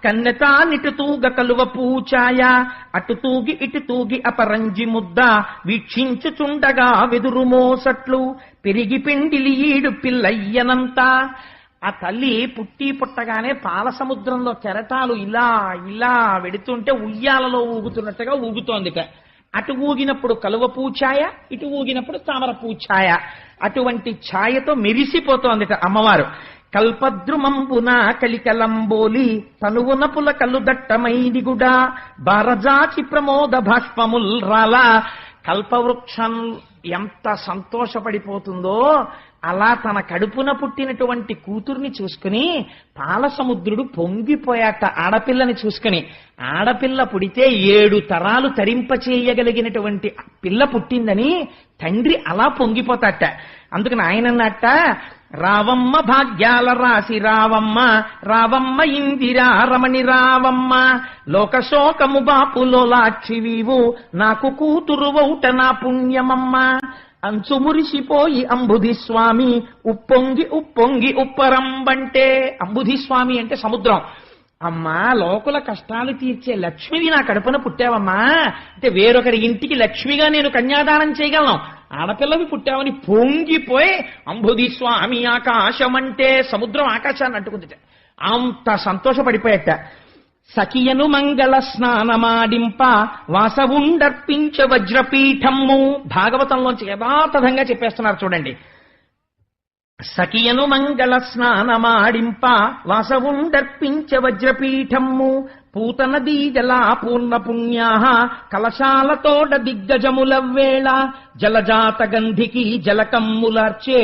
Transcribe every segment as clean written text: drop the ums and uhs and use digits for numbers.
కన్నెతా నిటు తూగ కలువ పూచాయ అటు తూగి ఇటు తూగి అపరంజి ముద్ద వీక్షించుచుండగా వెదురు మోసట్లు పెరిగి పిండిలి ఈడు పిల్లయ్యనంతా. ఆ తల్లి పుట్టి పుట్టగానే పాల సముద్రంలో కెరటాలు ఇలా ఇలా వెడుతుంటే ఉయ్యాలలో ఊగుతున్నట్టుగా ఊగుతోందిట. అటు ఊగినప్పుడు కలువ పూఛాయ, ఇటు ఊగినప్పుడు తామర పూఛాయ. అటువంటి ఛాయతో మెరిసిపోతోందిట అమ్మవారు. కల్పద్రుమంబున కలికలంబోలి తనువున పులకలు దట్టమైదిగుడా బారజాచి ప్రమోద భాష్పముల్ రాల. కల్పవృక్షం ఎంత సంతోషపడిపోతుందో అలా తన కడుపున పుట్టినటువంటి కూతుర్ని చూసుకుని పాలసముద్రుడు పొంగిపోయాట. ఆడపిల్లని చూసుకుని, ఆడపిల్ల పుడితే 7 తరాలు తరింపచేయగలిగినటువంటి పిల్ల పుట్టిందని తండ్రి అలా పొంగిపోతాట. అందుకని ఆయన అన్నట్ట, రావమ్మ భాగ్యాల రాసి రావమ్మ, రావమ్మ ఇందిరా రమణి రావమ్మ, లోకశోకము బాపులోలాక్షివీవు, నాకు కూతురు వౌట నా పుణ్యమమ్మ. అంచు మురిసిపోయి అంబుధి స్వామి, ఉప్పొంగి ఉప్పొంగి ఉప్పరంబంటే. అంబుధి స్వామి అంటే సముద్రం. అమ్మా, లోకుల కష్టాలు తీర్చే లక్ష్మివి నా కడుపున పుట్టావమ్మా అంటే వేరొకరి ఇంటికి లక్ష్మిగా నేను కన్యాదానం చేయగలను, ఆడపిల్లవి పుట్టావని పొంగిపోయి అంబుధి స్వామి ఆకాశం అంటే సముద్రం ఆకాశాన్ని అంటుకుందిట. అంత సంతోషపడిపోయట. సఖియను మంగళ స్నానమాడింప వాసవుండర్పించ వజ్రపీఠమ్ము. భాగవతంలోంచి యథాతథంగా చెప్పేస్తున్నారు చూడండి. సఖియను మంగళ స్నానమాడింప వాసవుండర్పించ వజ్రపీఠమ్ము, పూతన దీజలా పూర్ణ పుణ్యా కలశాలతోడ దిగ్గజములవ్వేళ, జలజాత గంధికి జలకమ్ములార్చే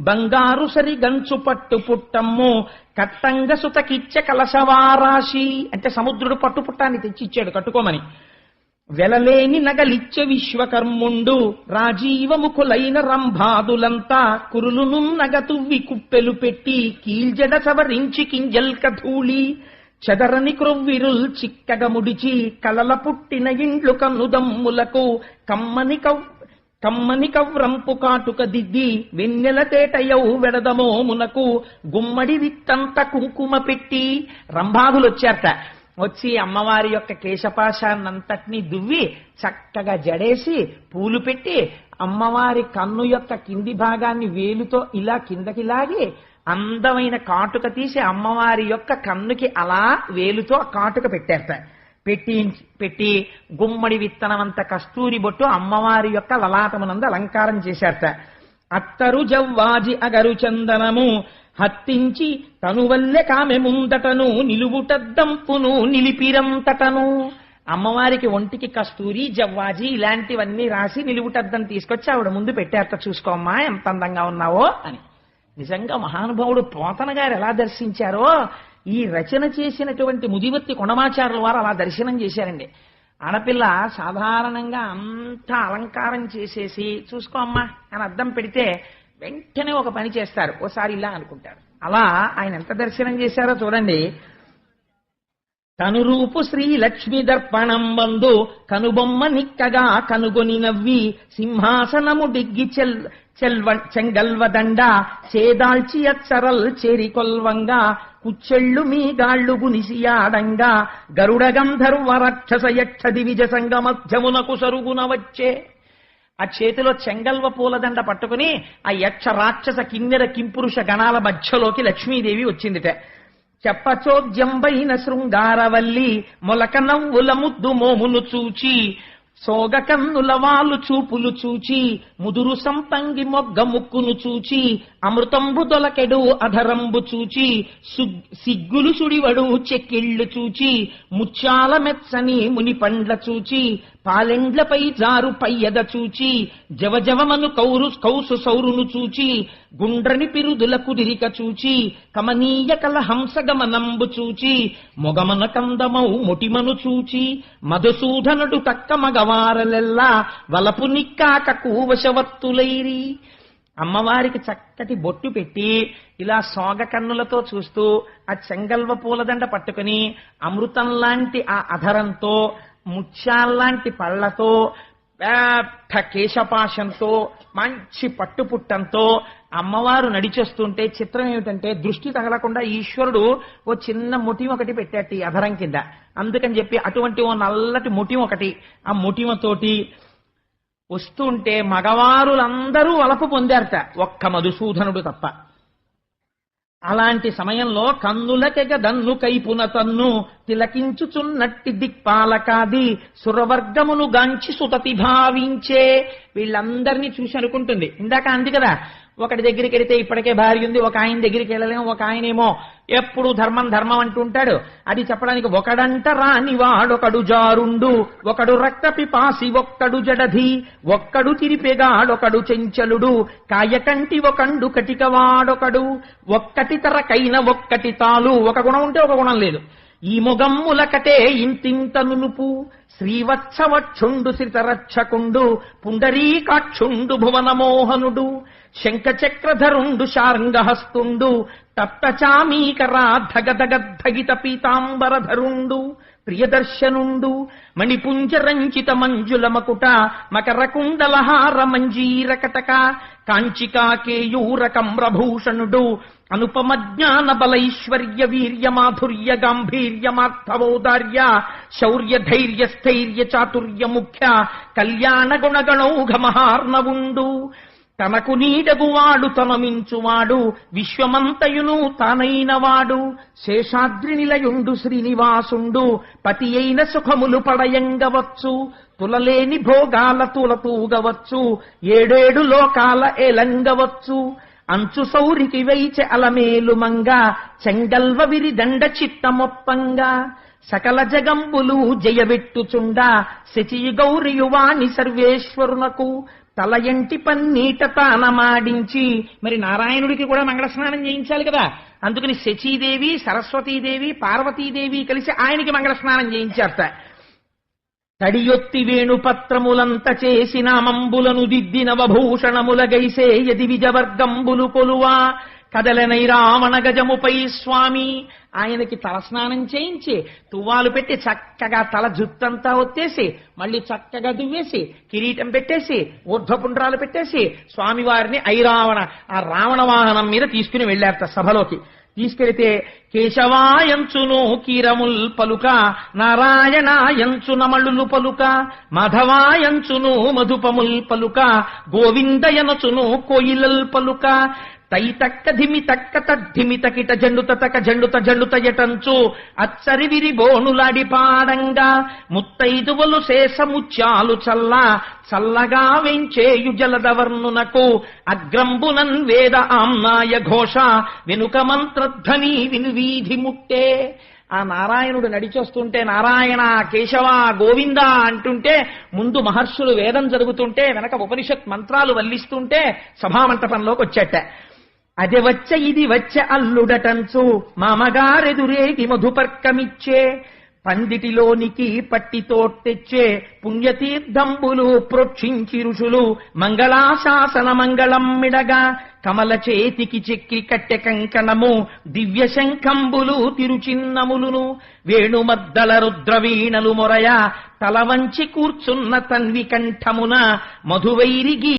బంగారు సరి గంచు పట్టు పుట్టమ్ము, కట్టంగ సుతకిచ్చ కలశవారాశి అంటే సముద్రుడు పట్టుపుట్టాన్ని తెచ్చిచ్చాడు కట్టుకోమని. వెలలేని నగలిచ్చ విశ్వకర్ముండు రాజీవముఖులైన రంభాదులంతా, కురులును నగతువ్వి కుప్పెలు పెట్టి కీల్జడ సవరించి కింజల్క ధూళి, చెదరని క్రొవ్విరుల్ చిక్కగ ముడిచి కలల పుట్టిన ఇండ్లు కన్నుదమ్ములకు, కమ్మని కవ్రంపు కాటుక దిద్ది వెన్నెల తేటయౌ వెడదమో మునకు, గుమ్మడి విత్తంత కుంకుమ పెట్టి. రంభాదులు వచ్చారట. వచ్చి అమ్మవారి యొక్క కేశపాశాన్నంతటినీ దువ్వి చక్కగా జడేసి పూలు పెట్టి అమ్మవారి కన్ను యొక్క కింది భాగాన్ని వేలుతో ఇలా కిందకి లాగి అందమైన కాటుక తీసి అమ్మవారి యొక్క కన్నుకి అలా వేలుతో కాటుక పెట్టేరట. పెట్టి గుమ్మడి విత్తనమంత కస్తూరి బొట్టు అమ్మవారి యొక్క లలాటమునందు అలంకారం చేశారట. అత్తరు జవ్వాజి అగరు చందనము హత్తించి తనువల్లె కామె ముందటను నిలువుటద్దంపును నిలిపిరంతటను. అమ్మవారికి ఒంటికి కస్తూరి జవ్వాజి ఇలాంటివన్నీ రాసి నిలువుటద్దం తీసుకొచ్చి ఆవిడ ముందు పెట్టారట. చూసుకోమ్మా ఎంత అందంగా ఉన్నావో అని. నిజంగా మహానుభావుడు పోతన గారు ఎలా దర్శించారో ఈ రచన చేసినటువంటి ముదివర్తి కొండమాచారుల వారు అలా దర్శనం చేశారండి. ఆడపిల్ల సాధారణంగా అంతా అలంకారం చేసేసి చూసుకో అమ్మా అని అద్దం పెడితే వెంటనే ఒక పని చేస్తారు, ఓసారి ఇలా అనుకుంటారు. అలా ఆయన ఎంత దర్శనం చేశారో చూడండి. తనురూపు శ్రీ లక్ష్మి దర్పణం బందు కనుబొమ్మ నిక్కగా కనుగొని నవ్వి, సింహాసనము డిగ్గి చెంగల్వదండ చేదాల్చి అచ్చరల్ చేరికొల్వంగా, కుచ్చెళ్ళు మీ గాళ్ళు గునిసియాడంగా, గరుడ గంధర్వ రక్షస యక్ష దివిజ సంగ మధ్యమునకు సరుగున వచ్చే. ఆ చేతిలో చెంగల్వ పూలదండ పట్టుకుని ఆ యక్ష రాక్షస కిన్నెర కింపురుష గణాల మధ్యలోకి లక్ష్మీదేవి వచ్చిందిట. చెప్పచోద్యంబైన శృంగారవల్లి మొలక నవ్వుల ముద్దు మోమును చూచి, సోగ కన్నుల వాలు చూపులు చూచి, ముదురు సంపంగి మొగ్గ ముక్కును చూచి, అమృతంబు దొలకెడు అధరంబు చూచి, సిగ్గులు సుడివడు చెక్కిళ్ళు చూచి, ముత్యాల మెచ్చని ముని పండ్ల చూచి, పాలెండ్లపై జారు పయ్యద చూచి, జవజవమను కౌసు సౌరును చూచి, గుండ్రని పిరుదుల కుదిరిక చూచి, కమనీయ కల హంసగమనంబు చూచి, మొగమన కందమౌ మొటిమను చూచి, మధుసూదనుడు తక్క మగవారలెల్లా వలపు నిక్కాక కూవశవత్తులైరి. అమ్మవారికి చక్కటి బొట్టు పెట్టి ఇలా సోగ కన్నులతో చూస్తూ ఆ చెంగల్వ పూలదండ పట్టుకుని అమృతం లాంటి ఆ అధరంతో ముత్యాల్లాంటి పళ్లతో పెద్ద కేశపాశంతో మంచి పట్టుపుట్టంతో అమ్మవారు నడిచేస్తుంటే చిత్రం ఏమిటంటే దృష్టి తగలకుండా ఈశ్వరుడు ఓ చిన్న ముఠి ఒకటి పెట్టాట ఈ అధరం కింద. అందుకని చెప్పి అటువంటి ఓ నల్లటి ముఠి ఒకటి, ఆ ముఠిమతోటి వస్తుంటే మగవారులందరూ వలపు పొందారట, ఒక్క మధుసూదనుడు తప్ప. అలాంటి సమయంలో కన్నులకెగ దన్ను కైపున తన్ను తిలకించుచున్నట్టి దిక్పాలకాది సురవర్గమును గాంచి సుతతి భావించే. వీళ్ళందరినీ చూసి అనుకుంటుంది, ఇందాక అంది కదా, ఒకటి దగ్గరికి వెళితే ఇప్పటికే భార్య ఉంది, ఒక ఆయన దగ్గరికి వెళ్ళలేము, ఒక ఆయనేమో ఎప్పుడు ధర్మం ధర్మం అంటుంటాడు. అది చెప్పడానికి ఒకడంట రాని వాడొకడు జారుండు, ఒకడు రక్త పిపాసి ఒక్కడు జడధి, ఒక్కడు తిరిపెగాడొకడు చెంచలుడు, కాయకంటి ఒకండు కటికవాడొకడు, ఒక్కటి తరకైన ఒక్కటి తాలు. ఒక గుణం ఉంటే ఒక గుణం లేదు. ఈ మొగమ్ములకటే ఇంతింత నునుపు, శ్రీవత్సవక్షుండు శ్రితరక్షకుండు, పుండరీకాక్షుండు భువనమోహనుడు, శంఖచక్రధరుండు శార్ంగహస్తుండు, తప్తచామీకరా ధగధగద్ధగిత పీతాంబరధరుండు, ప్రియదర్శనుండు, మణిపుంజరంచిత మంజుల మకుట మకరకుండలహార మంజీర కటక, కాంచికాకేయూర కమ్రభూషణుడు, అనుపమ జ్ఞాన బలైశ్వర్య వీర్య మాధుర్య గాంభీర్యమార్థవోదార్య శౌర్య ధైర్య స్థైర్య చాతుర్య ముఖ్య కళ్యాణ గుణగణౌఘ మహార్ణవుండు, తనకు నీడగువాడు తనమించువాడు, విశ్వమంతయును తానైనవాడు, శేషాద్రి నిలయుండు శ్రీనివాసుండు, పతి అయిన సుఖములు పడయంగవచ్చు, తులలేని భోగాల తులతూగవచ్చు, ఏడేడు లోకాల ఏలంగవచ్చు, అంచు సౌరికి వైచె అలమేలు మంగ చెంగల్వ విరిదండ చిత్తమొప్పంగా, సకల జగంబులు జయవెట్టుచుండ శచి గౌరియువాణి సర్వేశ్వరునకు, తల ఎంటి పన్నీట తానమాడించి. మరి నారాయణుడికి కూడా మంగళ స్నానం చేయించాలి కదా, అందుకని శచీదేవి సరస్వతీదేవి పార్వతీదేవి కలిసి ఆయనకి మంగళ స్నానం చేయించారట. తడియొత్తి వేణుపత్రములంత చేసిన మంబులను దిద్దిన వభూషణముల గైసే యది విజవర్గంబులు కొలువా, కదలనై రావణ గజముపై స్వామి. ఆయనకి తలస్నానం చేయించి తువ్వాలు పెట్టి చక్కగా తల జుత్తంతా ఒత్తేసి మళ్ళీ చక్కగా దువ్వేసి కిరీటం పెట్టేసి ఊర్ధ్వపుండ్రాలు పెట్టేసి స్వామివారిని ఐరావణ ఆ రావణ వాహనం మీద తీసుకుని వెళ్ళారట సభలోకి. తీసుకెళితే కేశవాయంచును కీరముల్ పలుక, నారాయణాయంచు నమళులు పలుక, మాధవాయంచును మధుపముల్ పలుక, గోవిందయనచును కోయిలల్ పలుక, తైతక్క ధిమితక్క తద్ధిమితకిట జండుతక జండుత జండుత ఎటంచు అచ్చరి విరి బోనులాడి పాడంగా, ముత్తైదువలు శేషముత్యాలు చల్ల చల్లగా వెంచేయు జలదవర్ణునకు, అగ్రంబునన్ వేద ఆమ్నాయ ఘోష వెనుక మంత్రధ్వని వినువీధి ముట్టే. ఆ నారాయణుడు నడిచొస్తుంటే నారాయణ కేశవ గోవింద అంటుంటే ముందు మహర్షులు వేదం జరుగుతుంటే వెనక ఉపనిషత్ మంత్రాలు వల్లిస్తుంటే సభామంటపంలోకి వచ్చేట. అది వచ్చే ఇది వచ్చే అల్లుడటంచు మామగారెదురేగి మధుపర్కమిచ్చే, పందిటిలోనికి పట్టితో తెచ్చే పుణ్యతీర్థంబులు ప్రోక్షించి ఋషులు మంగళాశాసన మంగళం మిడగా, కమల చేతికి చెక్కి కట్టె కంకణము దివ్య శంఖంబులు తిరుచిన్నములును, వేణుమద్దల రుద్రవీణలు మొరయ తల వంచి కూర్చున్న తన్వి కంఠమున మధువైరిగి